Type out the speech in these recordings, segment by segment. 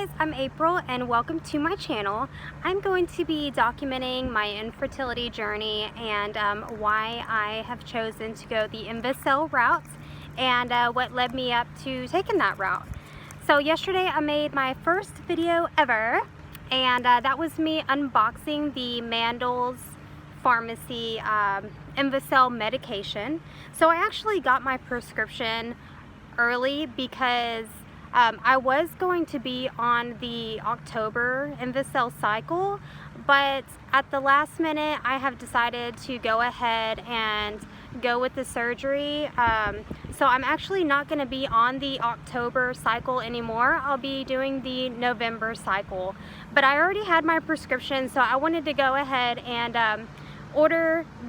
guys, I'm April and welcome to my channel. I'm going to be documenting my infertility journey and why I have chosen to go the Invocell route and what led me up to taking that route. So yesterday I made my first video ever, and that was me unboxing the Mandel's Pharmacy Invocell medication. So I actually got my prescription early because I was going to be on the October Invocell cycle, but at the last minute I have decided to go ahead and go with the surgery. So I'm actually not going to be on the October cycle anymore. I'll be doing the November cycle. But I already had my prescription, so I wanted to go ahead and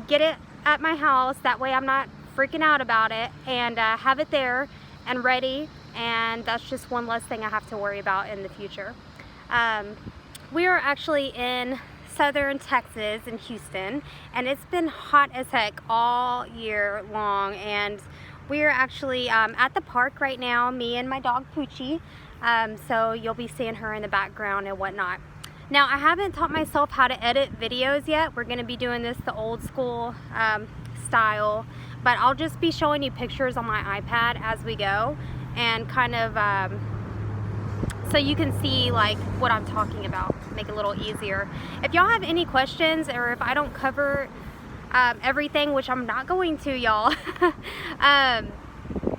get it at my house. That way I'm not freaking out about it, and have it there and ready. And that's just one less thing I have to worry about in the future. We are actually in southern Texas in Houston, and it's been hot as heck all year long, and we are actually at the park right now, me and my dog Poochie. So you'll be seeing her in the background and whatnot. Now, I haven't taught myself how to edit videos yet. We're going to be doing this the old school style, but I'll just be showing you pictures on my iPad as we go, and kind of so you can see like what I'm talking about, make it a little easier. If y'all have any questions, or if I don't cover everything, which I'm not going to, y'all,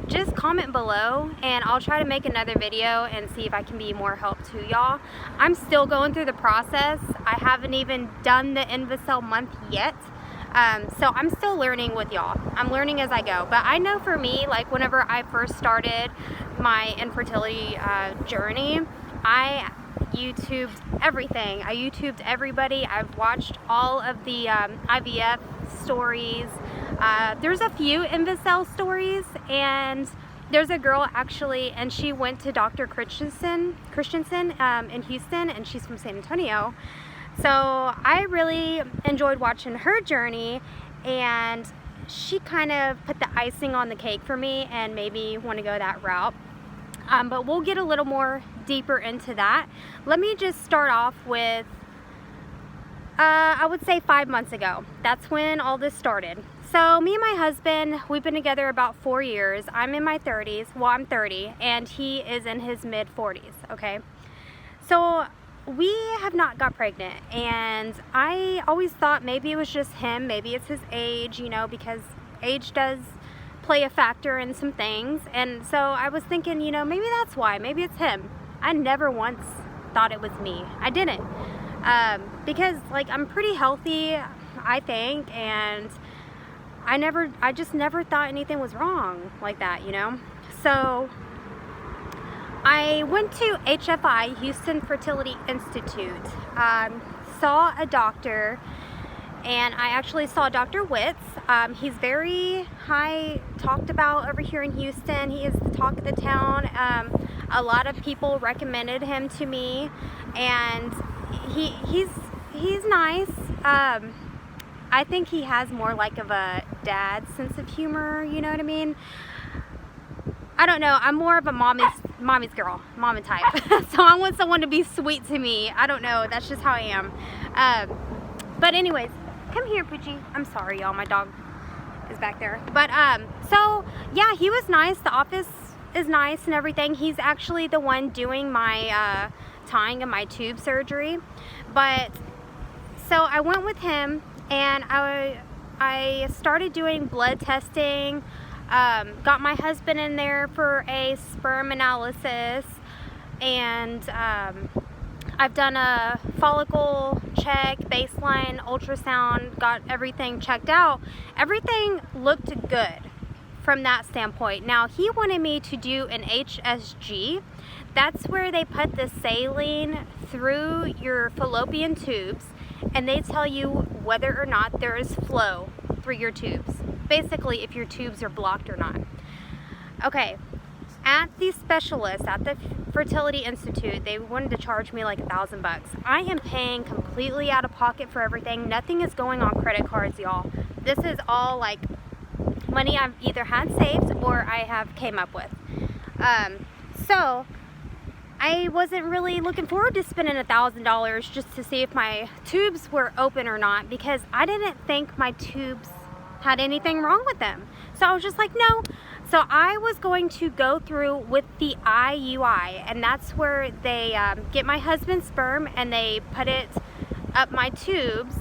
just comment below and I'll try to make another video and see if I can be more help to y'all. I'm still going through the process. I haven't even done the Invocell month yet. So I'm still learning with y'all. I'm learning as I go. But I know for me, like whenever I first started my infertility journey, I YouTubed everything. I YouTubed everybody. I've watched all of the IVF stories. There's a few Invocell stories, and there's a girl actually, and she went to Dr.kristiansen in Houston, and she's from San Antonio. So I really enjoyed watching her journey, and she kind of put the icing on the cake for me and made me want to go that route. But we'll get a little more deeper into that. Let me just start off with, I would say 5 months ago. That's when all this started. So me and my husband, we've been together about 4 years. I'm in my 30s, well, I'm 30, and he is in his mid 40s, okay? So we have not got pregnant, and I always thought maybe it was just him, maybe it's his age, you know, because age does play a factor in some things. And so I was thinking, you know, maybe that's why, maybe it's him. I never once thought it was me. I didn't, because like I'm pretty healthy, I think, and I just never thought anything was wrong like that, you know. So I went to HFI, Houston Fertility Institute, saw a doctor, and I actually saw Dr. Witz. He's very high talked about over here in Houston. He is the talk of the town. A lot of people recommended him to me, and he's nice. I think he has more like of a dad sense of humor, you know what I mean? I don't know, I'm more of a mommy's girl, mama type. So I want someone to be sweet to me. I don't know, that's just how I am. But anyways, come here, Poochie. I'm sorry, y'all, my dog is back there. But so yeah, he was nice. The office is nice and everything. He's actually the one doing my tying of my tube surgery. But so I went with him, and I started doing blood testing. Got my husband in there for a sperm analysis, and I've done a follicle check, baseline ultrasound, got everything checked out. Everything looked good from that standpoint. Now, he wanted me to do an HSG. That's where they put the saline through your fallopian tubes, and they tell you whether or not there is flow through your tubes. Basically, if your tubes are blocked or not. Okay, at the specialist at the Fertility Institute, they wanted to charge me like $1,000 bucks. I am paying completely out of pocket for everything. Nothing is going on credit cards, y'all. This is all like money I've either had saved or I have came up with. So I wasn't really looking forward to spending $1,000 just to see if my tubes were open or not, because I didn't think my tubes had anything wrong with them. So I was just like, no. So I was going to go through with the IUI, and that's where they get my husband's sperm and they put it up my tubes,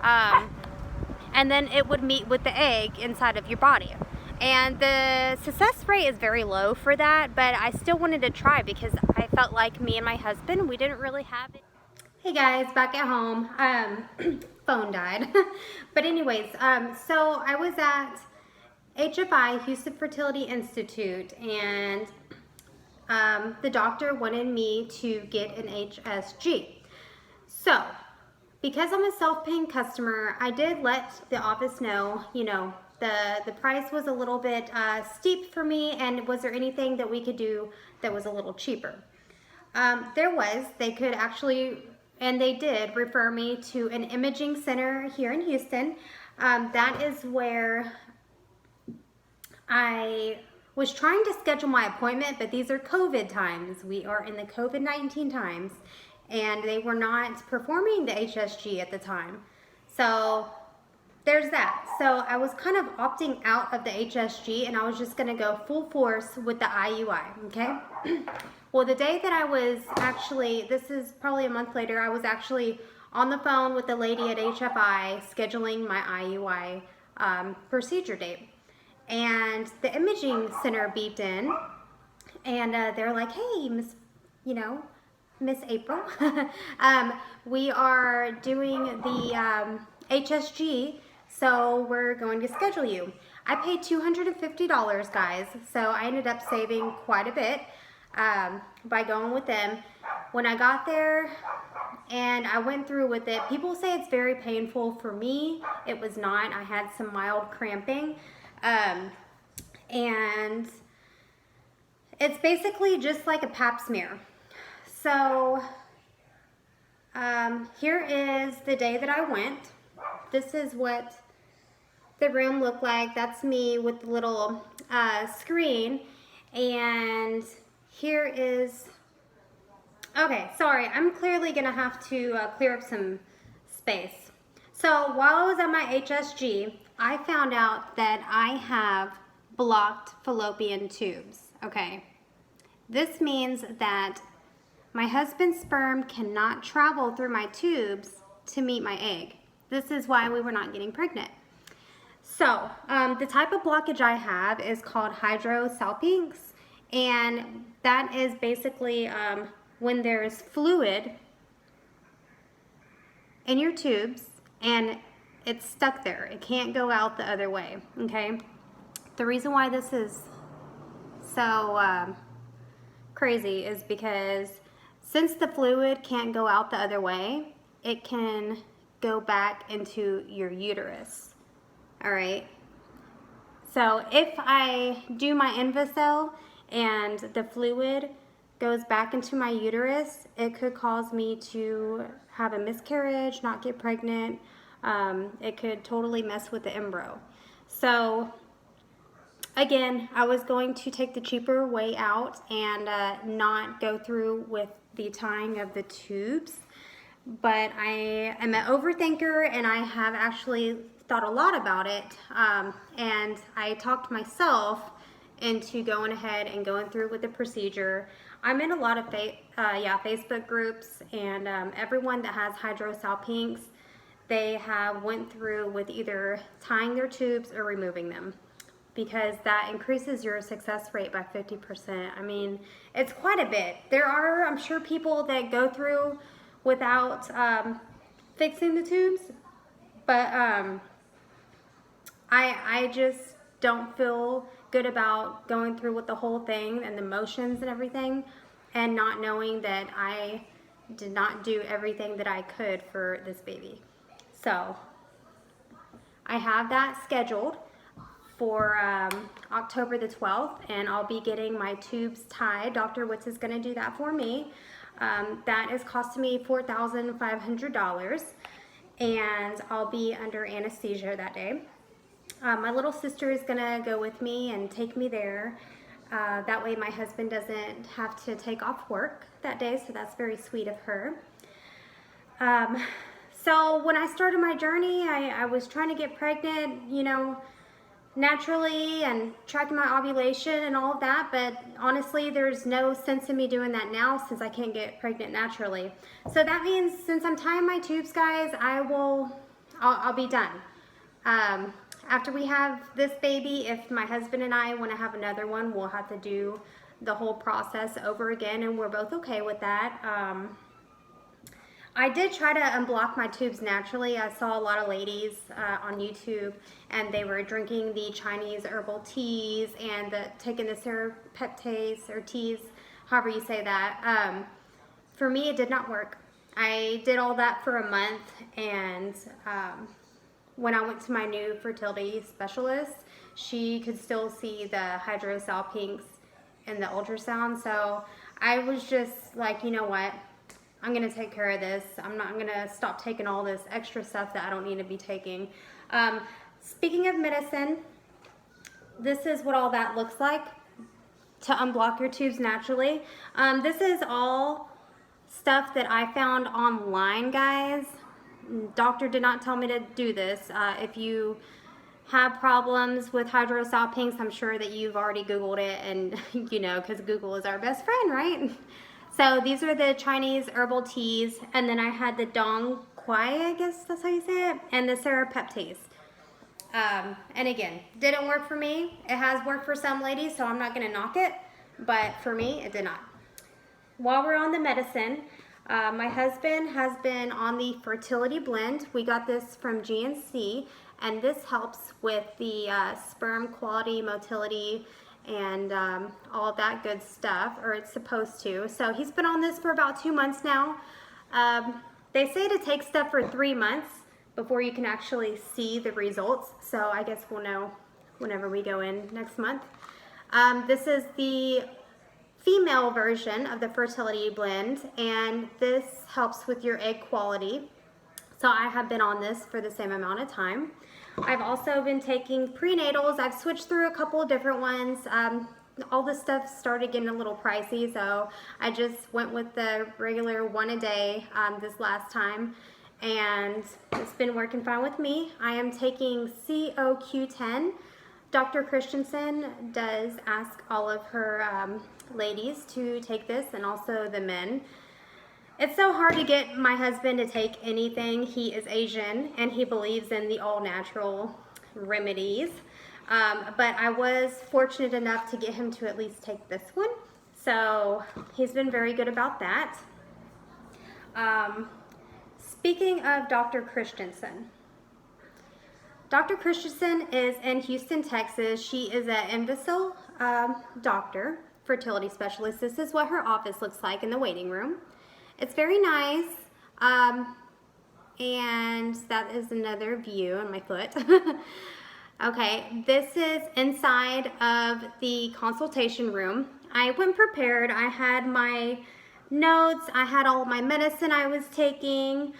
and then it would meet with the egg inside of your body. And the success rate is very low for that, but I still wanted to try because I felt like me and my husband, we didn't really have it. Hey guys, back at home. Phone died. But anyways, so I was at HFI, Houston Fertility Institute, and the doctor wanted me to get an HSG. So, because I'm a self-paying customer, I did let the office know, you know, the price was a little bit steep for me, and was there anything that we could do that was a little cheaper? There was. They could actually, and they did, refer me to an imaging center here in Houston. That is where I was trying to schedule my appointment, but these are COVID times. We are in the COVID-19 times, and they were not performing the HSG at the time. So there's that. So I was kind of opting out of the HSG, and I was just gonna go full force with the IUI, okay? Well, the day that I was actually, this is probably a month later, I was actually on the phone with the lady at HFI scheduling my IUI procedure date. And the imaging center beeped in, and they're like, hey, Miss April, we are doing the HSG, so we're going to schedule you. I paid $250, guys, so I ended up saving quite a bit by going with them. When I got there and I went through with it, people say it's very painful. For me, it was not. I had some mild cramping, and it's basically just like a pap smear. So here is the day that I went. This is what the room looked like. That's me with the little screen. And here is, okay, sorry, I'm clearly gonna have to clear up some space. So while I was at my HSG, I found out that I have blocked fallopian tubes, okay? This means that my husband's sperm cannot travel through my tubes to meet my egg. This is why we were not getting pregnant. So, the type of blockage I have is called Hydrosalpinx, and that is basically when there's fluid in your tubes and it's stuck there. It can't go out the other way, okay? The reason why this is so crazy is because since the fluid can't go out the other way, it can go back into your uterus, all right? So if I do my Invocell and the fluid goes back into my uterus, it could cause me to have a miscarriage, not get pregnant. It could totally mess with the embryo. So again, I was going to take the cheaper way out and not go through with the tying of the tubes. But I am an overthinker, and I have actually thought a lot about it. And I talked myself into going ahead and going through with the procedure. I'm in a lot of Facebook groups, and everyone that has Hydrosalpinx, they have went through with either tying their tubes or removing them, because that increases your success rate by 50%. I mean, it's quite a bit. There are, I'm sure, people that go through without fixing the tubes, but I just don't feel good about going through with the whole thing and the motions and everything, and not knowing that I did not do everything that I could for this baby. So I have that scheduled for October the 12th, and I'll be getting my tubes tied. Dr. Witz is going to do that for me. That is costing me $4,500, and I'll be under anesthesia that day. My little sister is going to go with me and take me there. That way my husband doesn't have to take off work that day, so that's very sweet of her. So when I started my journey, I was trying to get pregnant, you know, naturally and tracking my ovulation and all of that, but honestly there's no sense in me doing that now since I can't get pregnant naturally. So that means since I'm tying my tubes, guys, I'll be done. After we have this baby, if my husband and I want to have another one, we'll have to do the whole process over again, and we're both okay with that. I did try to unblock my tubes naturally. I saw a lot of ladies on YouTube, and they were drinking the Chinese herbal teas and taking the serapeptase or teas, however you say that. For me, it did not work. I did all that for a month, and when I went to my new fertility specialist, she could still see the Hydrosalpinx in the ultrasound. So I was just like, you know what? I'm gonna take care of this. I'm gonna stop taking all this extra stuff that I don't need to be taking. Speaking of medicine, this is what all that looks like to unblock your tubes naturally. This is all stuff that I found online, guys. Doctor did not tell me to do this. If you have problems with Hydrosalpinx, I'm sure that you've already Googled it, and you know, because Google is our best friend, right? So these are the Chinese herbal teas, and then I had the Dong Quai, I guess that's how you say it, and the serapeptase. And again, didn't work for me. It has worked for some ladies, so I'm not gonna knock it, but for me, it did not. While we're on the medicine, my husband has been on the fertility blend. We got this from GNC, and this helps with the sperm quality, motility, and all of that good stuff, or it's supposed to. So he's been on this for about 2 months now. They say to take stuff for 3 months before you can actually see the results. So I guess we'll know whenever we go in next month. This is the female version of the fertility blend, and this helps with your egg quality. So I have been on this for the same amount of time. I've also been taking prenatals. I've switched through a couple of different ones. All this stuff started getting a little pricey, so I just went with the regular one a day this last time, and it's been working fine with me. I am taking COQ10. Dr. Kristiansen does ask all of her ladies to take this, and also the men. It's so hard to get my husband to take anything. He is Asian, and he believes in the all-natural remedies. But I was fortunate enough to get him to at least take this one. So he's been very good about that. Speaking of Dr. Kristiansen, Dr. Kristiansen is in Houston, Texas. She is an Invocell doctor, fertility specialist. This is what her office looks like in the waiting room. It's very nice, and that is another view on my foot. Okay, this is inside of the consultation room. I went prepared. I had my notes. I had all my medicine I was taking.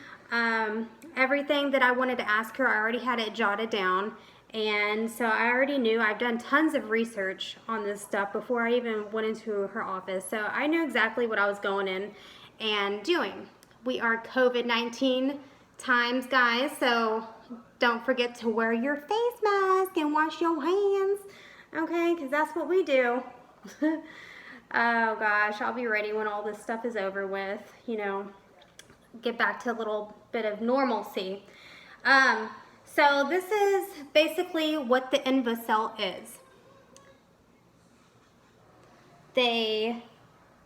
Everything that I wanted to ask her, I already had it jotted down. And so I already knew. I've done tons of research on this stuff before I even went into her office. So I knew exactly what I was going in and doing. We are COVID-19 times, guys, so don't forget to wear your face mask and wash your hands, okay, because that's what we do. Oh gosh, I'll be ready when all this stuff is over with, you know, get back to a little bit of normalcy. So this is basically what the Invocell is. They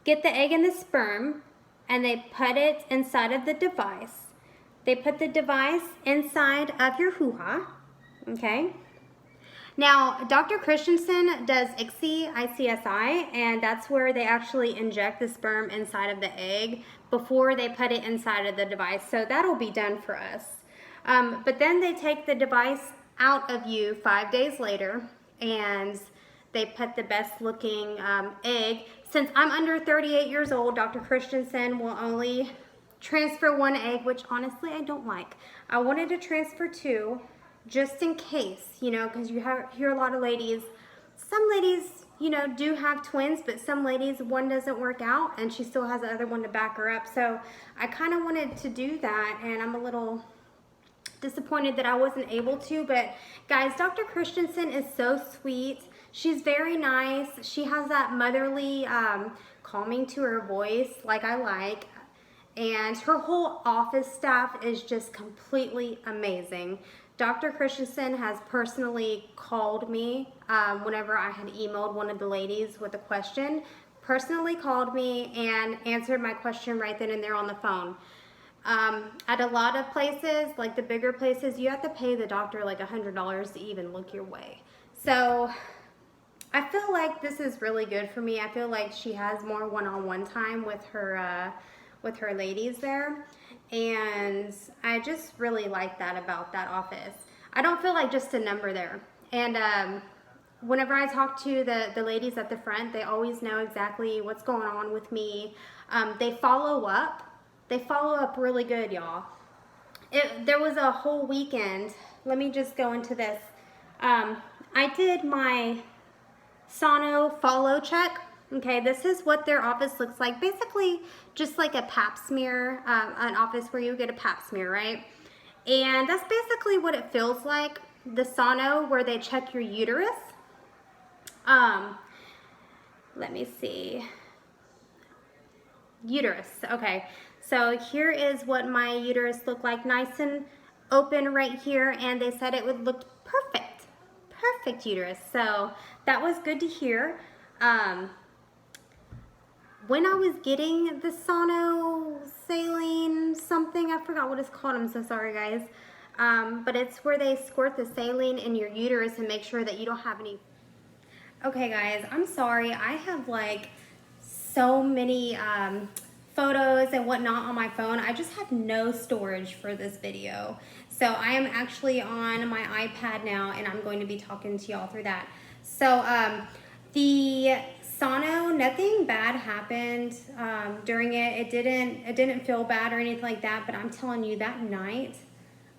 get the egg and the sperm, and they put it inside of the device. They put the device inside of your hoo-ha, okay? Now, Dr. Kristiansen does ICSI, and that's where they actually inject the sperm inside of the egg before they put it inside of the device. So that'll be done for us. But then they take the device out of you 5 days later, and they put the best looking egg. Since I'm under 38 years old, Dr. Kristiansen will only transfer 1 egg, which honestly I don't like. I wanted to transfer 2 just in case, you know, because you hear a lot of ladies, some ladies you know, do have twins, but some ladies, one doesn't work out and she still has the other one to back her up. So I kind of wanted to do that, and I'm a little disappointed that I wasn't able to. But guys, Dr. Kristiansen is so sweet. She's very nice. She has that motherly calming to her voice like I like. And her whole office staff is just completely amazing. Dr. Kristiansen has personally called me whenever I had emailed one of the ladies with a question, personally called me and answered my question right then and there on the phone. At a lot of places, like the bigger places, you have to pay the doctor like $100 to even look your way. So I feel like this is really good for me. I feel like she has more one-on-one time with her ladies there, and I just really like that about that office. I don't feel like just a number there. And whenever I talk to the ladies at the front, they always know exactly what's going on with me. They follow up. They follow up really good, y'all. There was a whole weekend. Let me just go into this. I did my Sono follow check. Okay, this is what their office looks like. Basically, just like a pap smear, an office where you get a pap smear, right? And that's basically what it feels like. The Sono, where they check your uterus. Let me see. Uterus, okay. So here is what my uterus looked like, nice and open right here, and they said it would look perfect. Perfect uterus. So that was good to hear. When I was getting the Sono saline something, I forgot what it's called, I'm so sorry guys. But it's where they squirt the saline in your uterus and make sure that you don't have any. Okay guys, I'm sorry. I have like so many photos and whatnot on my phone. I just have no storage for this video. So I am actually on my iPad now, and I'm going to be talking to y'all through that. So the Sono, nothing bad happened during it. It didn't feel bad or anything like that, but I'm telling you, that night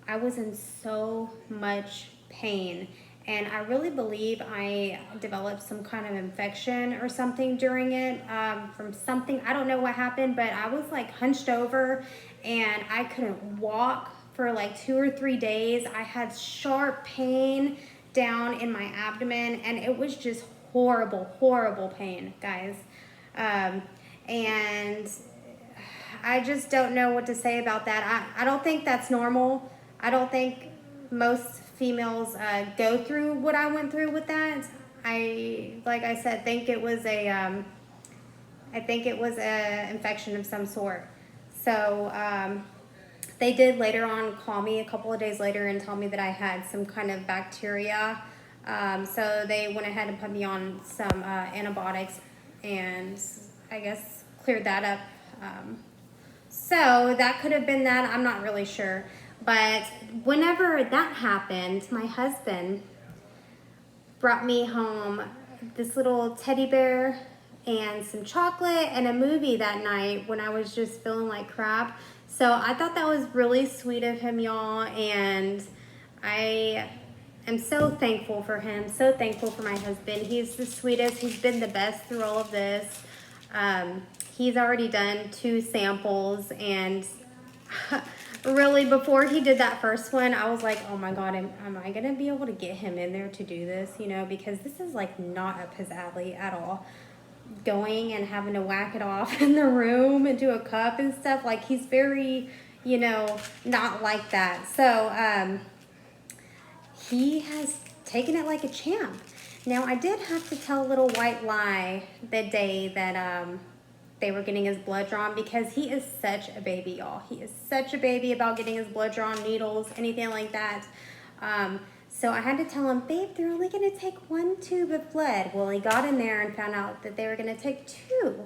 I was in so much pain. And I really believe I developed some kind of infection or something during it from something. I don't know what happened, but I was like hunched over and I couldn't walk for like 2 or 3 days. I had sharp pain down in my abdomen, and it was just horrible, horrible pain, guys. And I just don't know what to say about that. I don't think that's normal. I don't think most females go through what I went through with that. Like I said, think it was a infection of some sort. So they did later on call me a couple of days later and tell me that I had some kind of bacteria. So they went ahead and put me on some antibiotics and I guess cleared that up. So that could have been that. I'm not really sure. But whenever that happened, my husband brought me home this little teddy bear and some chocolate and a movie that night when I was just feeling like crap. So I thought that was really sweet of him, y'all, and I am so thankful for him, so thankful for my husband. He's the sweetest. He's been the best through all of this. He's already done 2 samples, and really, before he did that first one, I was like, oh my God, am I going to be able to get him in there to do this? You know, because this is like not up his alley at all. Going and having to whack it off in the room and do a cup and stuff. Like, he's very, you know, not like that. So, he has taken it like a champ. Now, I did have to tell a little white lie the day that, they were getting his blood drawn, because he is such a baby, y'all. He is such a baby about getting his blood drawn, needles, anything like that. So I had to tell him, babe, they're only going to take 1 tube of blood. Well, he got in there and found out that they were going to take 2.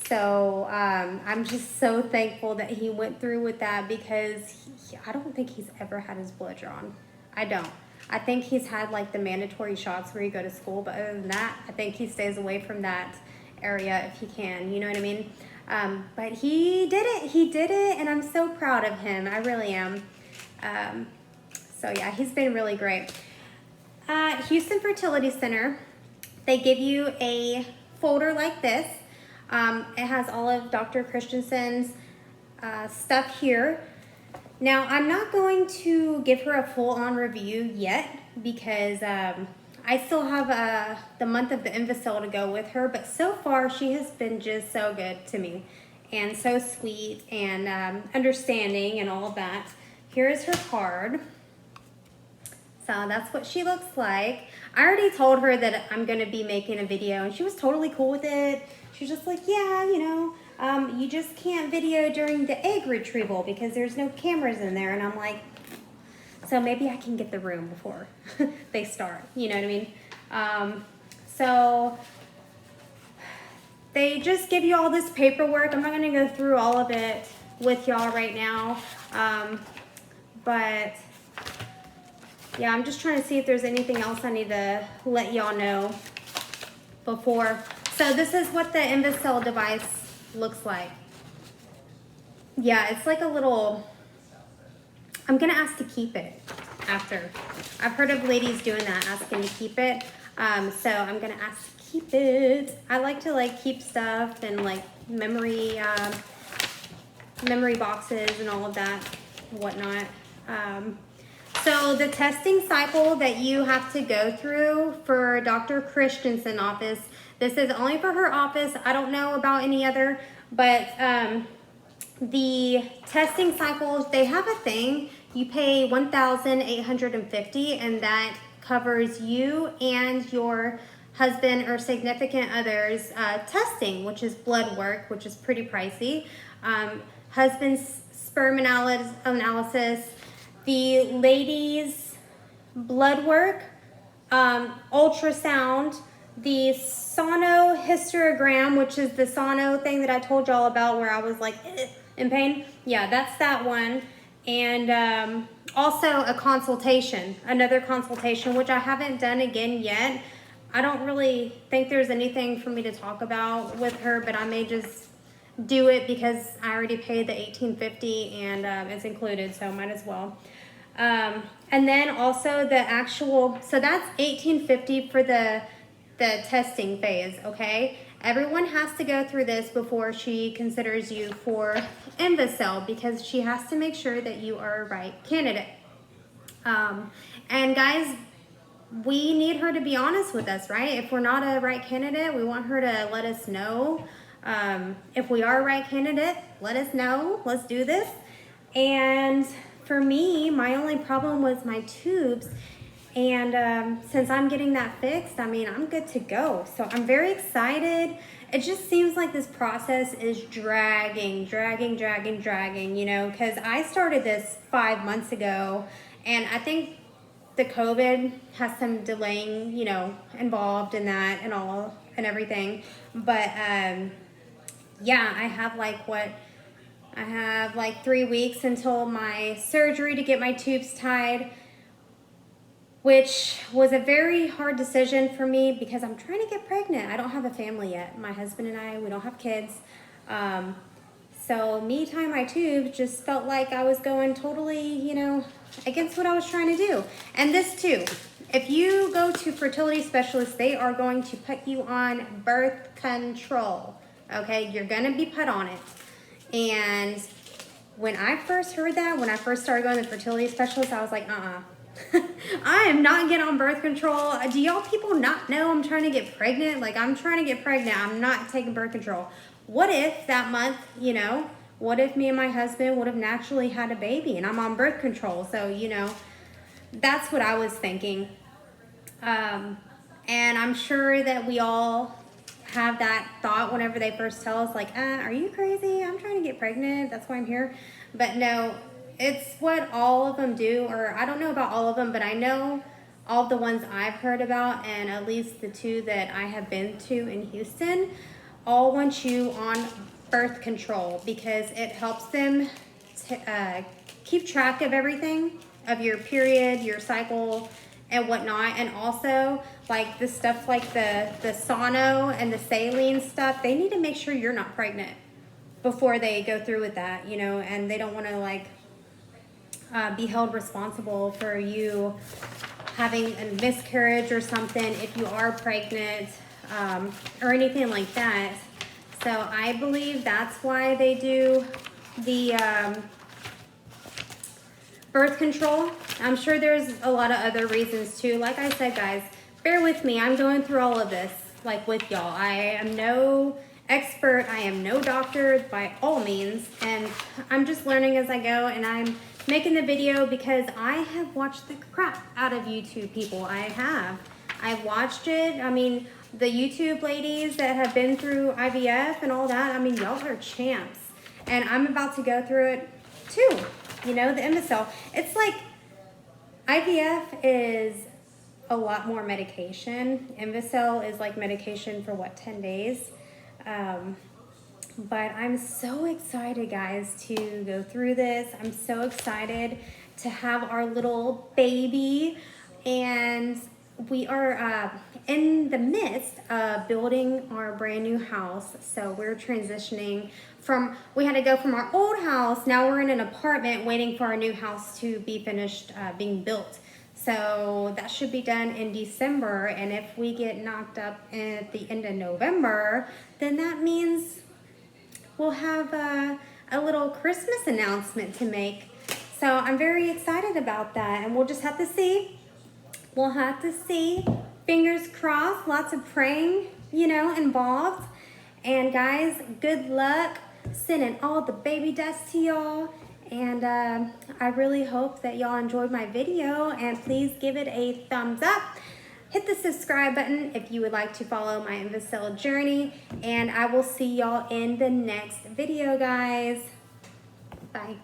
So I'm just so thankful that he went through with that, because I don't think he's ever had his blood drawn. I don't. I think he's had like the mandatory shots where you go to school, but other than that, I think he stays away from that area if he can, you know what I mean? But he did it, and I'm so proud of him. I really am. So yeah, he's been really great. Houston Fertility Center, they give you a folder like this. It has all of Dr. Kristiansen's stuff here. Now, I'm not going to give her a full-on review yet because I still have the month of the Invocell to go with her, but so far she has been just so good to me and so sweet and understanding and all of that. Here is her card. So that's what she looks like. I already told her that I'm going to be making a video, and she was totally cool with it. She was just like, yeah, you know, you just can't video during the egg retrieval because there's no cameras in there. And I'm like, so maybe I can get the room before they start, you know what I mean? So they just give you all this paperwork. I'm not going to go through all of it with y'all right now. But yeah, I'm just trying to see if there's anything else I need to let y'all know before. So this is what the Invocell device looks like. Yeah, it's like a little, I'm gonna ask to keep it after. I've heard of ladies doing that, asking to keep it. So I'm gonna ask to keep it. I like to keep stuff and memory boxes and all of that, whatnot. So the testing cycle that you have to go through for Dr. Kristiansen office, this is only for her office. I don't know about any other, but the testing cycles, they have a thing. You pay $1,850, and that covers you and your husband or significant other's testing, which is blood work, which is pretty pricey. Husband's sperm analysis, the ladies' blood work, ultrasound, the sonohysterogram, which is the sono thing that I told y'all about where I was like in pain. Yeah, that's that one. And also a consultation, another consultation, which I haven't done again yet. I don't really think there's anything for me to talk about with her, but I may just do it because I already paid the $1,850 and it's included, so might as well. And then also the actual, so that's $1,850 for the testing phase, okay? Everyone has to go through this before she considers you for Invocell because she has to make sure that you are a right candidate. And guys, we need her to be honest with us, right? If we're not a right candidate, we want her to let us know. If we are a right candidate, let us know. Let's do this. And for me, my only problem was my tubes. And since I'm getting that fixed, I mean, I'm good to go. So I'm very excited. It just seems like this process is dragging, you know, because I started this 5 months ago. And I think the COVID has some delaying, you know, involved in that and all and everything. But yeah, I have like 3 weeks until my surgery to get my tubes tied, which was a very hard decision for me because I'm trying to get pregnant. I don't have a family yet. My husband and I, we don't have kids. So me tying my tubes just felt like I was going totally, you know, against what I was trying to do. And this too, if you go to fertility specialists, they are going to put you on birth control. Okay, you're gonna be put on it. And when I first heard that, when I first started going to fertility specialists, I was like, I am not getting on birth control. Do y'all people not know I'm trying to get pregnant? Like, I'm trying to get pregnant. I'm not taking birth control. What if that month, you know, what if me and my husband would have naturally had a baby and I'm on birth control? So, you know, that's what I was thinking. And I'm sure that we all have that thought whenever they first tell us, like, are you crazy? I'm trying to get pregnant. That's why I'm here. But no, it's what all of them do, or I don't know about all of them, but I know all of the ones I've heard about, and at least the 2 that I have been to in Houston, all want you on birth control because it helps them keep track of everything, of your period, your cycle, and whatnot. And also, like the stuff like the sono and the saline stuff, they need to make sure you're not pregnant before they go through with that, you know, and they don't want to like be held responsible for you having a miscarriage or something if you are pregnant, or anything like that. So I believe that's why they do the birth control. I'm sure there's a lot of other reasons too. Like I said, guys, bear with me. I'm going through all of this like with y'all. I am no expert. I am no doctor by all means. And I'm just learning as I go, and I'm making the video because I have watched the crap out of YouTube people. I've watched it. I mean, the YouTube ladies that have been through IVF and all that, I mean, y'all are champs. And I'm about to go through it too. You know, the Invocell. It's like IVF is a lot more medication. Invocell is like medication for what, 10 days? But I'm so excited, guys, to go through this. I'm so excited to have our little baby, and we are in the midst of building our brand new house. So we're transitioning from, we had to go from our old house, now we're in an apartment waiting for our new house to be finished being built. So that should be done in December, and if we get knocked up at the end of November, then that means we'll have a little Christmas announcement to make. So I'm very excited about that, and we'll just have to see. We'll have to see. Fingers crossed, lots of praying, you know, involved. And guys, good luck. Sending all the baby dust to y'all. And I really hope that y'all enjoyed my video, and please give it a thumbs up. Hit the subscribe button if you would like to follow my Invocell journey, and I will see y'all in the next video, guys. Bye.